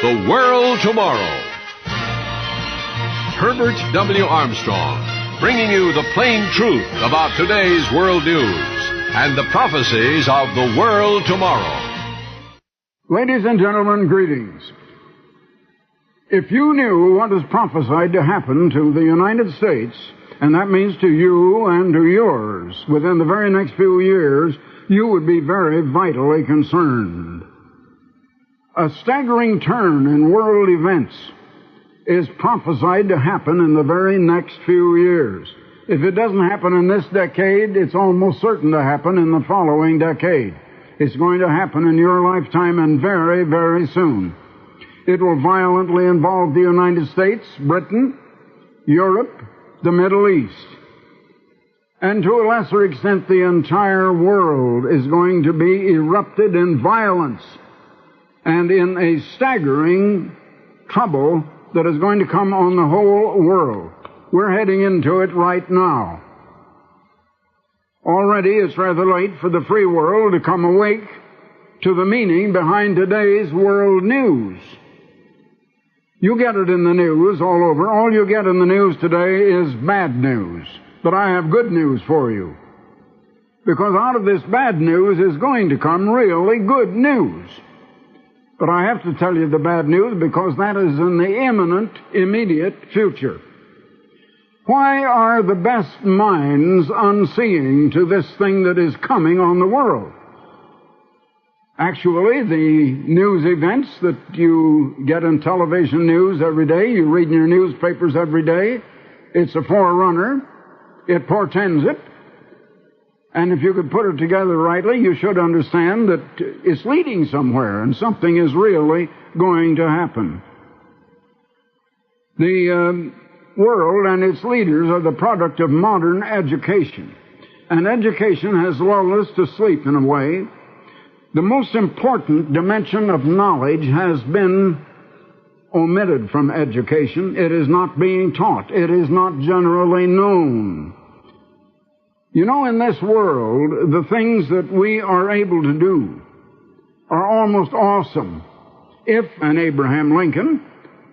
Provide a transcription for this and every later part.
The World Tomorrow. Herbert W Armstrong, bringing you the plain truth about today's world news and the prophecies of the world tomorrow. Ladies and gentlemen, greetings. If you knew what is prophesied to happen to the United States, and that means to you and to yours, within the very next few years, you would be very vitally concerned. A staggering turn in world events is prophesied to happen in the very next few years. If it doesn't happen in this decade, it's almost certain to happen in the following decade. It's going to happen in your lifetime and very, very soon. It will violently involve the United States, Britain, Europe, the Middle East. And to a lesser extent, the entire world is going to be erupted in violence and in a staggering trouble that is going to come on the whole world. We're heading into it right now. Already it's rather late for the free world to come awake to the meaning behind today's world news. You get it in the news all over. All you get in the news today is bad news. But I have good news for you. Because out of this bad news is going to come really good news. But I have to tell you the bad news because that is in the imminent, immediate future. Why are the best minds unseeing to this thing that is coming on the world? Actually, the news events that you get in television news every day, you read in your newspapers every day, it's a forerunner. It portends it. And if you could put it together rightly, you should understand that it's leading somewhere and something is really going to happen. The world and its leaders are the product of modern education. And education has lulled us to sleep in a way. The most important dimension of knowledge has been omitted from education. It is not being taught. It is not generally known. You know, in this world, the things that we are able to do are almost awesome. If an Abraham Lincoln,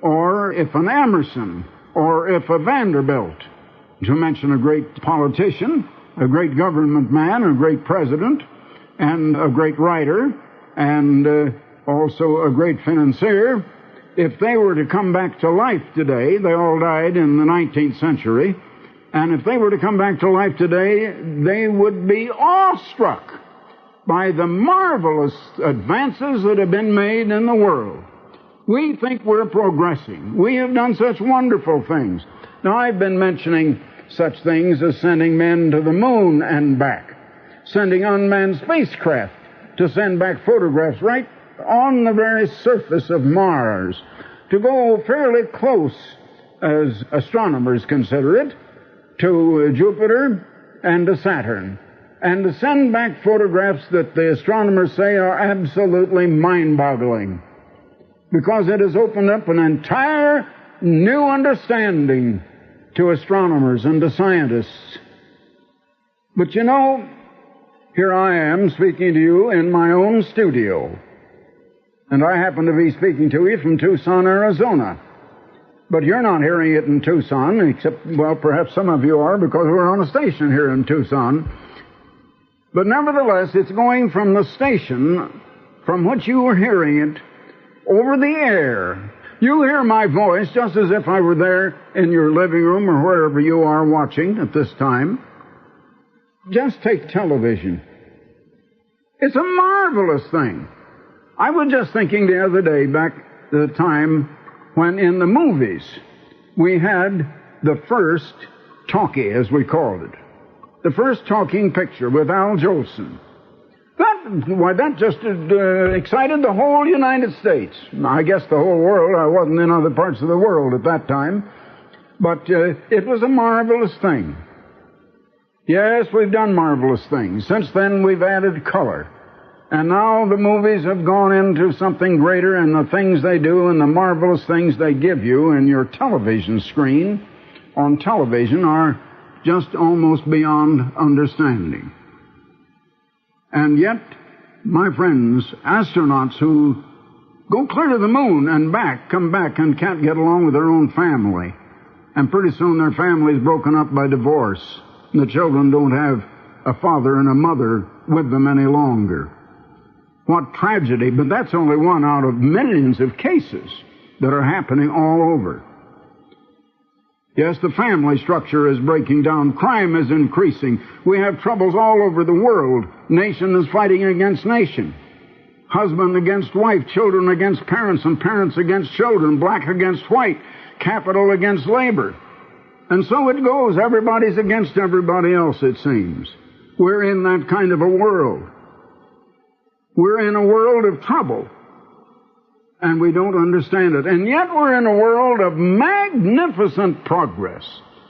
or if an Emerson, or if a Vanderbilt, to mention a great politician, a great government man, a great president, and a great writer, and also a great financier, if they were to come back to life today, they all died in the 19th century, and if they were to come back to life today, they would be awestruck by the marvelous advances that have been made in the world. We think we're progressing. We have done such wonderful things. Now, I've been mentioning such things as sending men to the moon and back, sending unmanned spacecraft to send back photographs right on the very surface of Mars, to go fairly close, as astronomers consider it, to Jupiter and to Saturn, and to send back photographs that the astronomers say are absolutely mind-boggling, because it has opened up an entire new understanding to astronomers and to scientists. But you know, here I am speaking to you in my own studio, and I happen to be speaking to you from Tucson, Arizona. But you're not hearing it in Tucson, except, well, perhaps some of you are, because we're on a station here in Tucson. But nevertheless, it's going from the station from which you were hearing it over the air. You hear my voice just as if I were there in your living room or wherever you are watching at this time. Just take television. It's a marvelous thing. I was just thinking the other day, back at the time when in the movies we had the first talkie, as we called it. The first talking picture with Al Jolson. That just excited the whole United States. I guess the whole world. I wasn't in other parts of the world at that time. But it was a marvelous thing. Yes, we've done marvelous things. Since then, we've added color. And now the movies have gone into something greater, and the things they do and the marvelous things they give you in your television screen on television are just almost beyond understanding. And yet, my friends, astronauts who go clear to the moon and back, come back, and can't get along with their own family. And pretty soon their family's broken up by divorce. And the children don't have a father and a mother with them any longer. What tragedy, but that's only one out of millions of cases that are happening all over. Yes, the family structure is breaking down. Crime is increasing. We have troubles all over the world. Nation is fighting against nation. Husband against wife, children against parents, and parents against children, black against white, capital against labor. And so it goes. Everybody's against everybody else, it seems. We're in that kind of a world. We're in a world of trouble, and we don't understand it. And yet we're in a world of magnificent progress.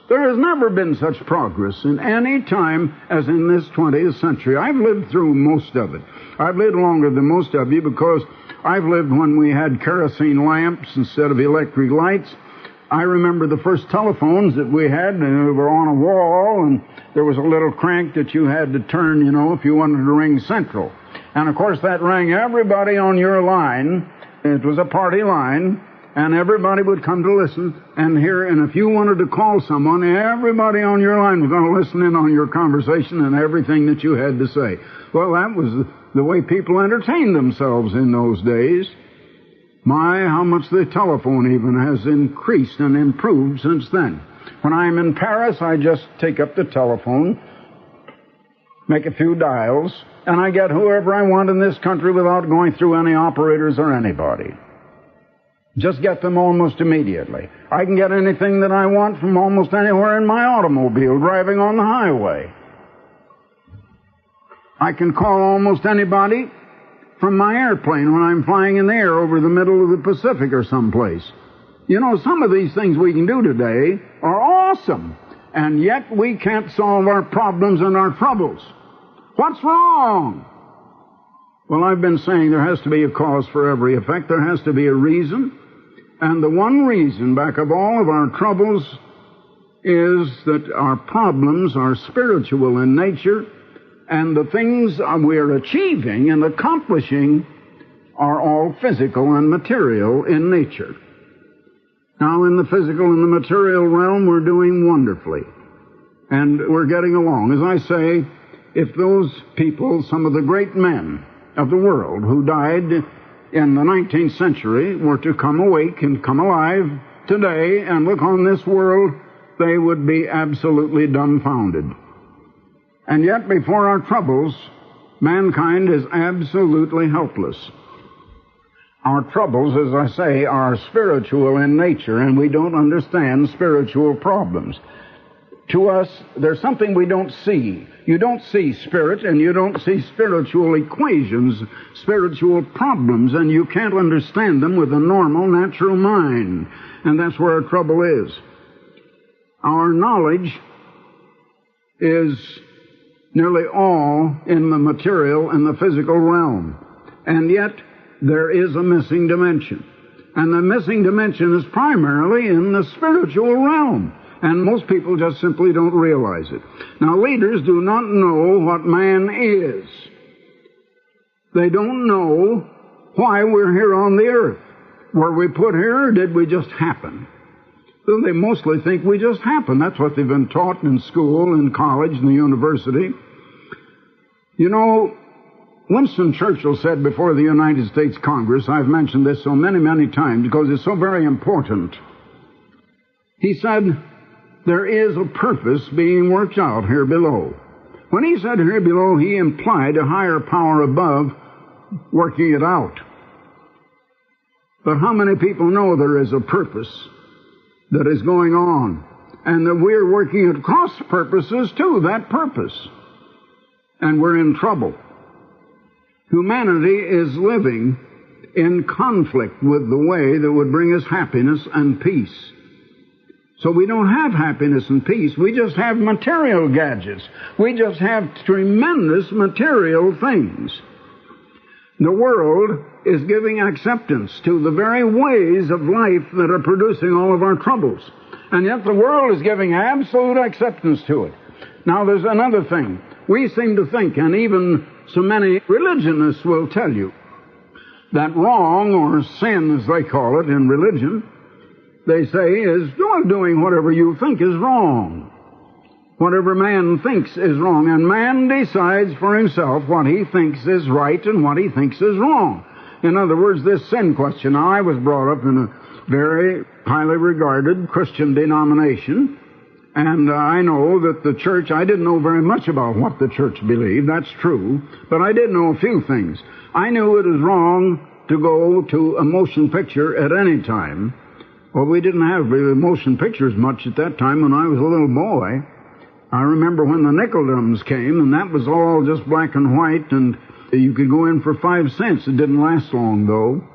There has never been such progress in any time as in this 20th century. I've lived through most of it. I've lived longer than most of you because I've lived when we had kerosene lamps instead of electric lights. I remember the first telephones that we had, and they were on a wall, and there was a little crank that you had to turn, if you wanted to ring Central. And, of course, that rang everybody on your line. It was a party line, and everybody would come to listen and hear. And if you wanted to call someone, everybody on your line was going to listen in on your conversation and everything that you had to say. Well, that was the way people entertained themselves in those days. My, how much the telephone even has increased and improved since then. When I'm in Paris, I just take up the telephone, make a few dials, and I get whoever I want in this country without going through any operators or anybody. Just get them almost immediately. I can get anything that I want from almost anywhere in my automobile driving on the highway. I can call almost anybody from my airplane when I'm flying in the air over the middle of the Pacific or someplace. Some of these things we can do today are awesome, and yet we can't solve our problems and our troubles. What's wrong? Well, I've been saying there has to be a cause for every effect. There has to be a reason. And the one reason back of all of our troubles is that our problems are spiritual in nature, and the things we are achieving and accomplishing are all physical and material in nature. Now, in the physical and the material realm, we're doing wonderfully, and we're getting along. As I say, if those people, some of the great men of the world who died in the 19th century, were to come awake and come alive today and look on this world, they would be absolutely dumbfounded. And yet, before our troubles, mankind is absolutely helpless. Our troubles, as I say, are spiritual in nature, and we don't understand spiritual problems. To us, there's something we don't see. You don't see spirit, and you don't see spiritual equations, spiritual problems, and you can't understand them with a normal, natural mind. And that's where our trouble is. Our knowledge is nearly all in the material and the physical realm. And yet, there is a missing dimension. And the missing dimension is primarily in the spiritual realm. And most people just simply don't realize it. Now, leaders do not know what man is. They don't know why we're here on the earth. Were we put here, or did we just happen? Well, they mostly think we just happen. That's what they've been taught in school, in college, in the university. Winston Churchill said before the United States Congress, I've mentioned this so many, many times because it's so very important. He said, there is a purpose being worked out here below. When he said here below, he implied a higher power above working it out. But how many people know there is a purpose that is going on, and that we're working at cross purposes to that purpose, and we're in trouble? Humanity is living in conflict with the way that would bring us happiness and peace. So we don't have happiness and peace. We just have material gadgets. We just have tremendous material things. The world is giving acceptance to the very ways of life that are producing all of our troubles. And yet the world is giving absolute acceptance to it. Now there's another thing. We seem to think, and even so many religionists will tell you, That wrong, or sin as they call it in religion, they say is doing whatever you think is wrong. Whatever man thinks is wrong, and man decides for himself what he thinks is right and what he thinks is wrong. In other words, this sin question. Now, I was brought up in a very highly regarded Christian denomination, and I know that the church, I didn't know very much about what the church believed, that's true, but I did know a few things. I knew it was wrong to go to a motion picture at any time. Well, we didn't have motion pictures much at that time when I was a little boy. I remember when the nickeldums came, and that was all just black and white, and you could go in for 5 cents. It didn't last long, though.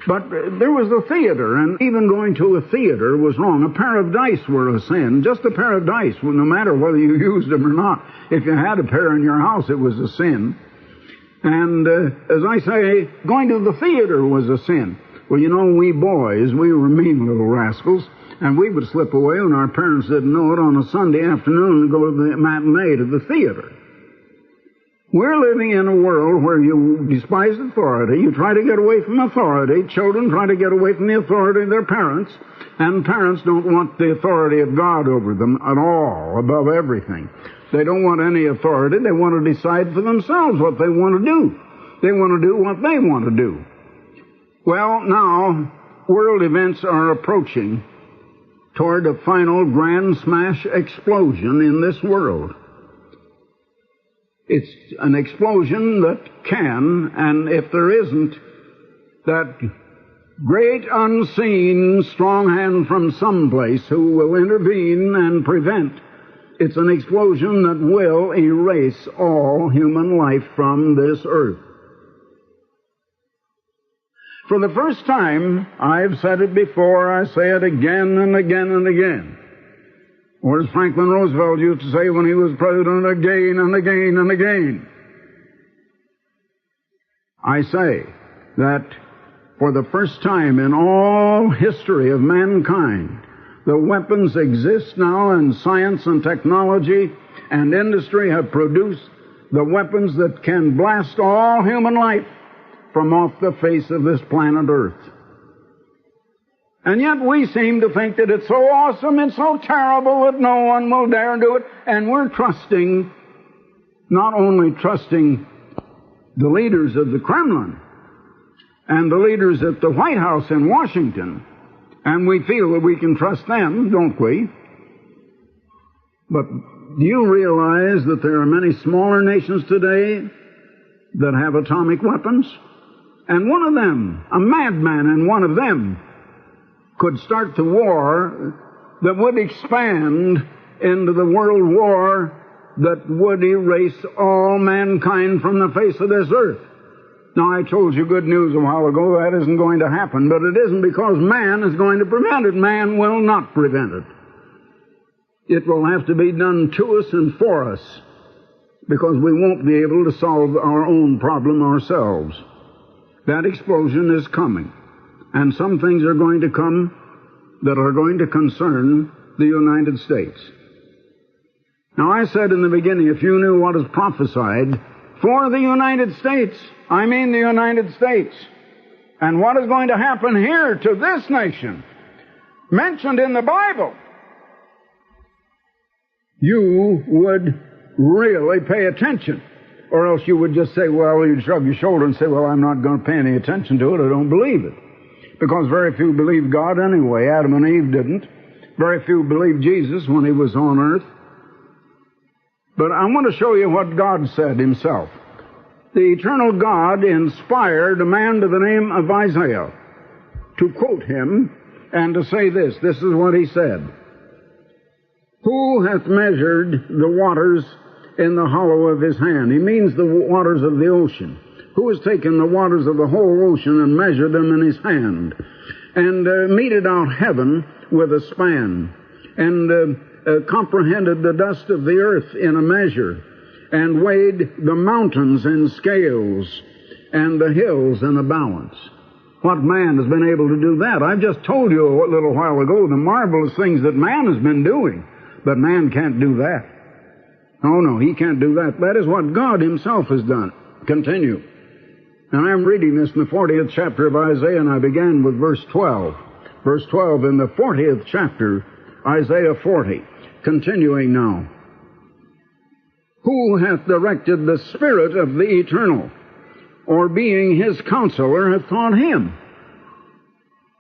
But there was the theater, and even going to a theater was wrong. A pair of dice were a sin. Just a pair of dice, well, no matter whether you used them or not. If you had a pair in your house, it was a sin. And as I say, going to the theater was a sin. Well, you know, we boys, we were mean little rascals, and we would slip away when our parents didn't know it on a Sunday afternoon and go to the matinee to the theater. We're living in a world where you despise authority. You try to get away from authority. Children try to get away from the authority of their parents, and parents don't want the authority of God over them at all, above everything. They don't want any authority. They want to decide for themselves what they want to do. They want to do what they want to do. Well, now, world events are approaching toward a final grand smash explosion in this world. It's an explosion that can, and if there isn't, that great unseen strong hand from someplace who will intervene and prevent, it's an explosion that will erase all human life from this earth. For the first time, I've said it before, I say it again and again and again. Or as Franklin Roosevelt used to say when he was president, again and again and again. I say that for the first time in all history of mankind, the weapons exist now, and science and technology and industry have produced the weapons that can blast all human life from off the face of this planet Earth. And yet we seem to think that it's so awesome, it's so terrible that no one will dare do it. And we're trusting, not only trusting the leaders of the Kremlin and the leaders at the White House in Washington, and we feel that we can trust them, don't we? But do you realize that there are many smaller nations today that have atomic weapons? And one of them, a madman in one of them, could start the war that would expand into the world war that would erase all mankind from the face of this earth. Now, I told you good news a while ago. That isn't going to happen, but it isn't because man is going to prevent it. Man will not prevent it. It will have to be done to us and for us, because we won't be able to solve our own problem ourselves. That explosion is coming. And some things are going to come that are going to concern the United States. Now, I said in the beginning, if you knew what is prophesied for the United States, I mean the United States, and what is going to happen here to this nation, mentioned in the Bible, you would really pay attention. Or else you would just say, well, you'd shrug your shoulder and say, well, I'm not going to pay any attention to it. I don't believe it. Because very few believed God anyway. Adam and Eve didn't. Very few believed Jesus when he was on earth. But I want to show you what God said himself. The eternal God inspired a man to the name of Isaiah to quote him and to say this. This is what he said. Who hath measured the waters in the hollow of his hand? He means the waters of the ocean. Who has taken the waters of the whole ocean and measured them in his hand, and meted out heaven with a span, and comprehended the dust of the earth in a measure, and weighed the mountains in scales, and the hills in a balance? What man has been able to do that? I've just told you a little while ago the marvelous things that man has been doing, but man can't do that. Oh, no, he can't do that. That is what God himself has done. Continue. And I'm reading this in the 40th chapter of Isaiah, and I began with verse 12. Verse 12 in the 40th chapter, Isaiah 40. Continuing now. Who hath directed the Spirit of the Eternal, or being his counselor hath taught him?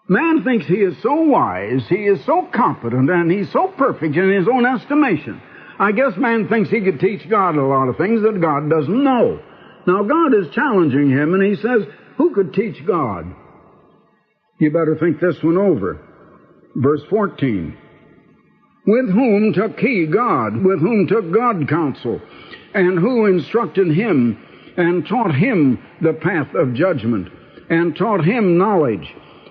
Man thinks he is so wise, he is so competent, and he's so perfect in his own estimation. I guess man thinks he could teach God a lot of things that God doesn't know. Now God is challenging him, and he says, who could teach God? You better think this one over. Verse 14. With whom took he God? With whom took God counsel? And who instructed him and taught him the path of judgment, and taught him knowledge,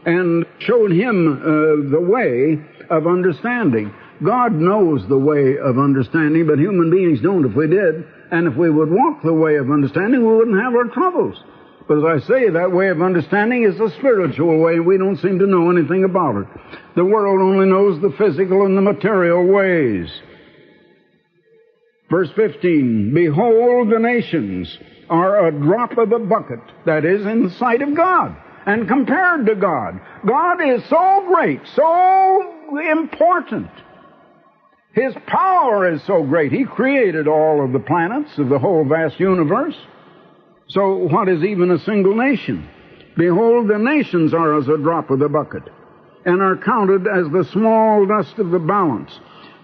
and showed him the way of understanding? God knows the way of understanding, but human beings don't. If we did, and if we would walk the way of understanding, we wouldn't have our troubles. But as I say, that way of understanding is a spiritual way, and we don't seem to know anything about it. The world only knows the physical and the material ways. Verse 15, behold, the nations are a drop of a bucket, that is, in the sight of God, and compared to God. God is so great, so important. His power is so great. He created all of the planets of the whole vast universe. So what is even a single nation? Behold, the nations are as a drop of the bucket, and are counted as the small dust of the balance.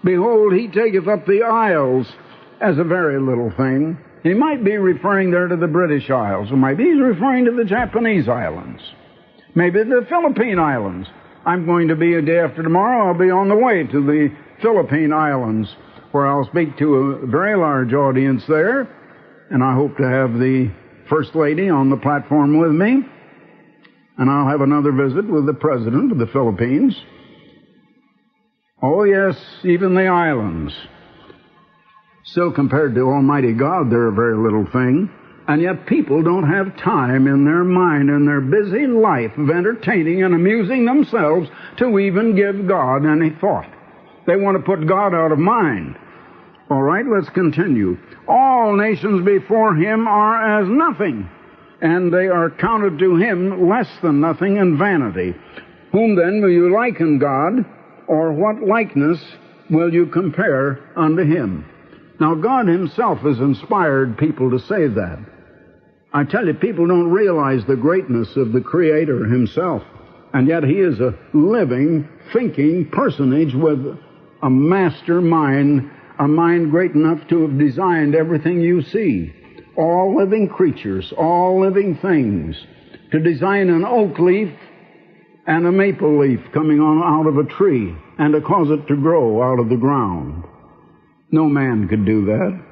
Behold, he taketh up the isles as a very little thing. He might be referring there to the British Isles, or maybe he's referring to the Japanese islands, maybe the Philippine Islands. I'm going to be, a day after tomorrow, I'll be on the way to the Philippine Islands, where I'll speak to a very large audience there, and I hope to have the First Lady on the platform with me, and I'll have another visit with the President of the Philippines. Oh yes, even the islands. Still, compared to Almighty God, they're a very little thing, and yet people don't have time in their mind, in their busy life of entertaining and amusing themselves, to even give God any thought. They want to put God out of mind. All right, let's continue. All nations before him are as nothing, and they are counted to him less than nothing and vanity. Whom then will you liken God, or what likeness will you compare unto him? Now, God himself has inspired people to say that. I tell you, people don't realize the greatness of the Creator himself, and yet he is a living, thinking personage with a master mind, a mind great enough to have designed everything you see, all living creatures, all living things, to design an oak leaf and a maple leaf coming on out of a tree, and to cause it to grow out of the ground. No man could do that.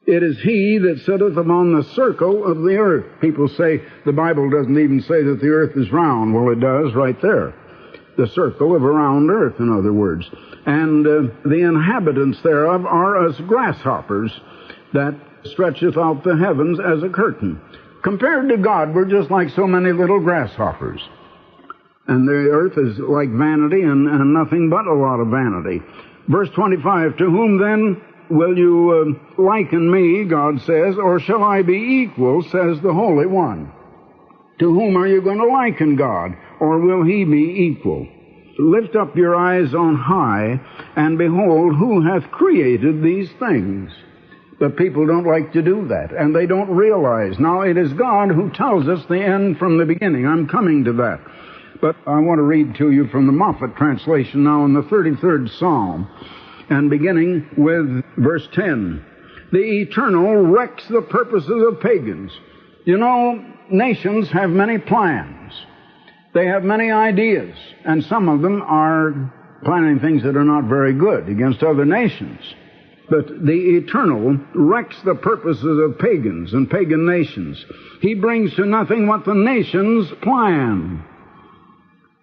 It is he that sitteth upon the circle of the earth. People say the Bible doesn't even say that the earth is round. Well, it does right there. The circle of a round earth, in other words. And the inhabitants thereof are as grasshoppers that stretcheth out the heavens as a curtain. Compared to God, we're just like so many little grasshoppers. And the earth is like vanity and nothing but a lot of vanity. Verse 25, to whom then will you liken me, God says, or shall I be equal, says the Holy One? To whom are you going to liken God, or will he be equal? Lift up your eyes on high, and behold, who hath created these things? But people don't like to do that, and they don't realize. Now, it is God who tells us the end from the beginning. I'm coming to that. But I want to read to you from the Moffat translation now in the 33rd Psalm, and beginning with verse 10. The Eternal wrecks the purposes of pagans. You know, nations have many plans. They have many ideas, and some of them are planning things that are not very good against other nations. But the Eternal wrecks the purposes of pagans and pagan nations. He brings to nothing what the nations plan.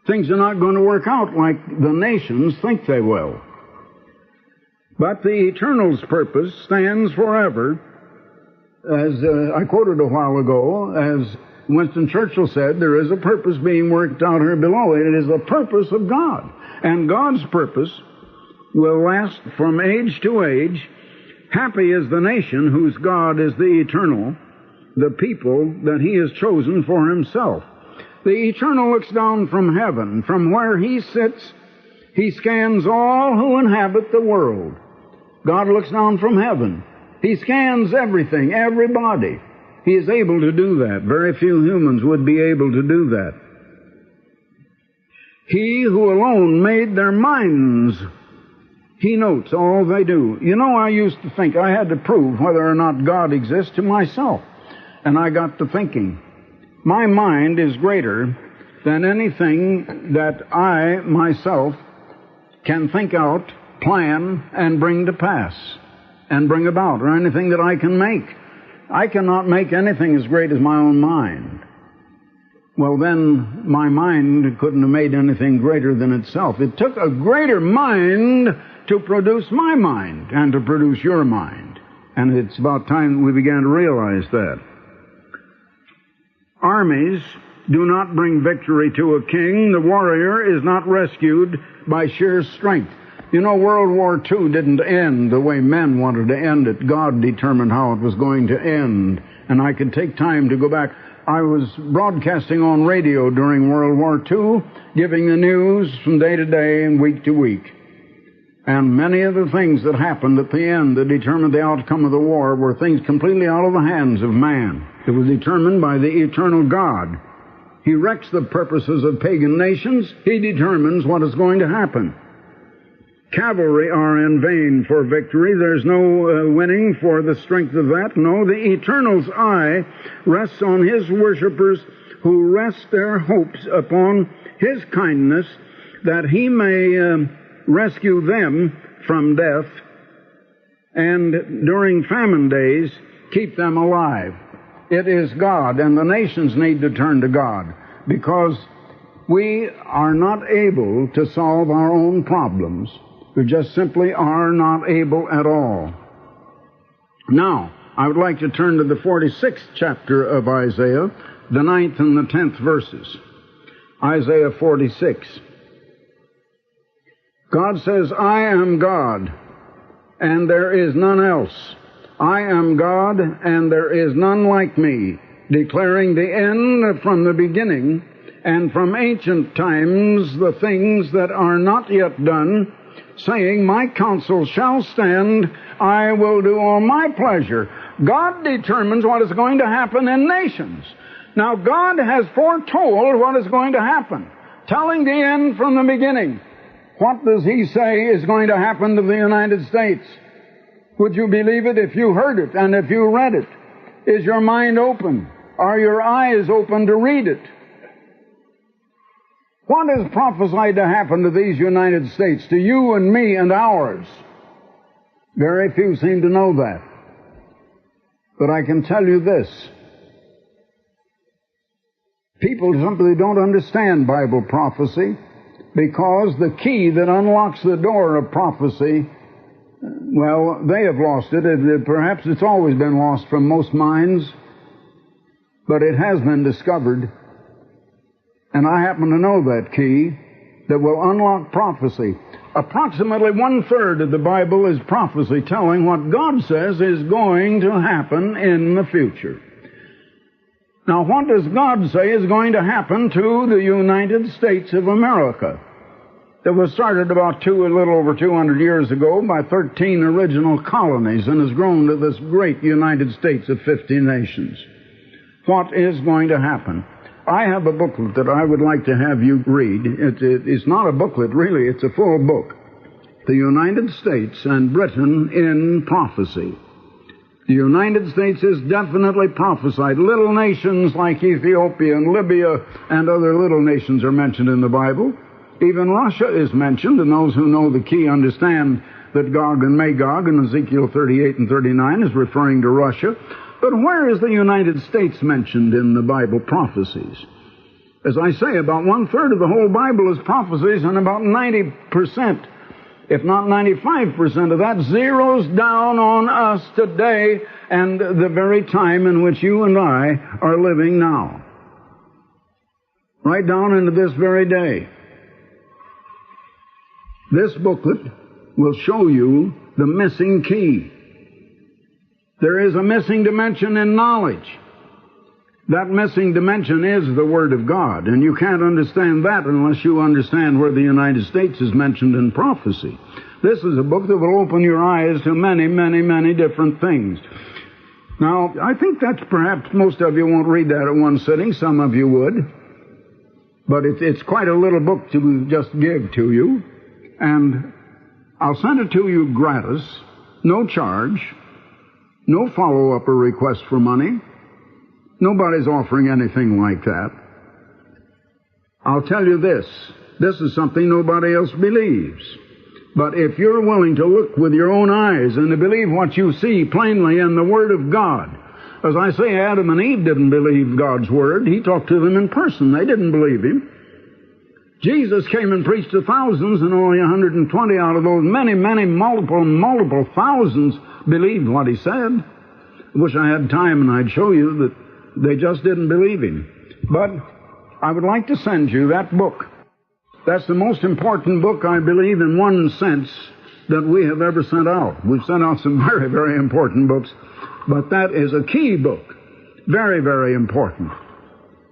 Things are not going to work out like the nations think they will. But the Eternal's purpose stands forever. As I quoted a while ago, as Winston Churchill said, there is a purpose being worked out here below. It is the purpose of God. And God's purpose will last from age to age, Happy is the nation whose God is the eternal, the people that he has chosen for himself. The eternal looks down from heaven. From where he sits, he scans all who inhabit the world. God looks down from heaven. He scans everything, everybody. He is able to do that. Very few humans would be able to do that. He who alone made their minds, he notes all they do. You know, I used to think I had to prove whether or not God exists to myself. And I got to thinking, my mind is greater than anything that I myself can think out, plan, and bring to pass, and bring about, or anything that I can make. I cannot make anything as great as my own mind. Well, then my mind couldn't have made anything greater than itself. It took a greater mind to produce my mind and to produce your mind. And it's about time we began to realize that. Armies do not bring victory to a king. The warrior is not rescued by sheer strength. You know, World War II didn't end the way men wanted to end it. God determined how it was going to end. And I could take time to go back. I was broadcasting on radio during World War II, giving the news from day to day and week to week. And many of the things that happened at the end that determined the outcome of the war were things completely out of the hands of man. It was determined by the eternal God. He wrecks the purposes of pagan nations. He determines what is going to happen. Cavalry are in vain for victory. There's no winning for the strength of that. No, the Eternal's eye rests on his worshipers who rest their hopes upon his kindness, that he may rescue them from death, and during famine days keep them alive. It is God, and the nations need to turn to God, because we are not able to solve our own problems. We just simply are not able at all. Now, I would like to turn to the 46th chapter of Isaiah, the 9th and the 10th verses. Isaiah 46. God says, I am God, and there is none else. I am God, and there is none like me, declaring the end from the beginning, and from ancient times the things that are not yet done, saying, my counsel shall stand, I will do all my pleasure. God determines what is going to happen in nations. Now, God has foretold what is going to happen, telling the end from the beginning. What does he say is going to happen to the United States? Would you believe it if you heard it and if you read it? Is your mind open? Are your eyes open to read it? What is prophesied to happen to these United States, to you and me and ours? Very few seem to know that. But I can tell you this. People simply don't understand Bible prophecy, because the key that unlocks the door of prophecy, well, they have lost it. Perhaps it's always been lost from most minds, but it has been discovered. And I happen to know that key that will unlock prophecy. Approximately 1/3 of the Bible is prophecy, telling what God says is going to happen in the future. Now, what does God say is going to happen to the United States of America? That was started about a little over 200 years ago by 13 original colonies and has grown to this great United States of 50 nations. What is going to happen? I have a booklet that I would like to have you read. It's not a booklet, really. It's a full book. The United States and Britain in Prophecy. The United States is definitely prophesied. Little nations like Ethiopia and Libya and other little nations are mentioned in the Bible. Even Russia is mentioned, and those who know the key understand that Gog and Magog in Ezekiel 38 and 39 is referring to Russia. But where is the United States mentioned in the Bible prophecies? As I say, about 1/3 of the whole Bible is prophecies, and about 90%, if not 95% of that, zeroes down on us today and the very time in which you and I are living now. Right down into this very day. This booklet will show you the missing key. There is a missing dimension in knowledge. That missing dimension is the Word of God, and you can't understand that unless you understand where the United States is mentioned in prophecy. This is a book that will open your eyes to many, many, many different things. Now, I think that's perhaps most of you won't read that at one sitting. Some of you would. But it's quite a little book to just give to you. And I'll send it to you gratis, no charge, no follow-up or request for money. Nobody's offering anything like that. I'll tell you this. This is something nobody else believes. But if you're willing to look with your own eyes and to believe what you see plainly in the Word of God, as I say, Adam and Eve didn't believe God's Word. He talked to them in person. They didn't believe Him. Jesus came and preached to thousands, and only 120 out of those many, many, multiple thousands believed what He said. I wish I had time and I'd show you that they just didn't believe Him. But I would like to send you that book. That's the most important book, I believe, in one sense, that we have ever sent out. We've sent out some very, very important books, but that is a key book. Very, very important.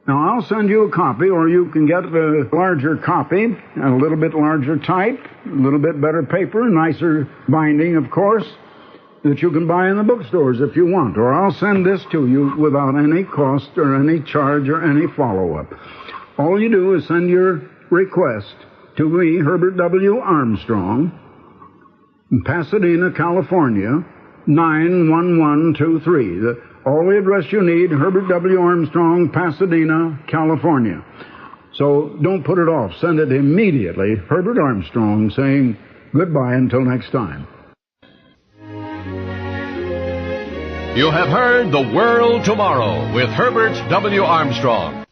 Now, I'll send you a copy, or you can get a larger copy, and a little bit larger type, a little bit better paper, nicer binding, of course, that you can buy in the bookstores if you want. Or I'll send this to you without any cost or any charge or any follow-up. All you do is send your request to me, Herbert W Armstrong, in Pasadena, California, 91123. All the address you need, Herbert W Armstrong, Pasadena, California. So don't put it off. Send it immediately. Herbert Armstrong, saying goodbye until next time. You have heard The World Tomorrow with Herbert W Armstrong.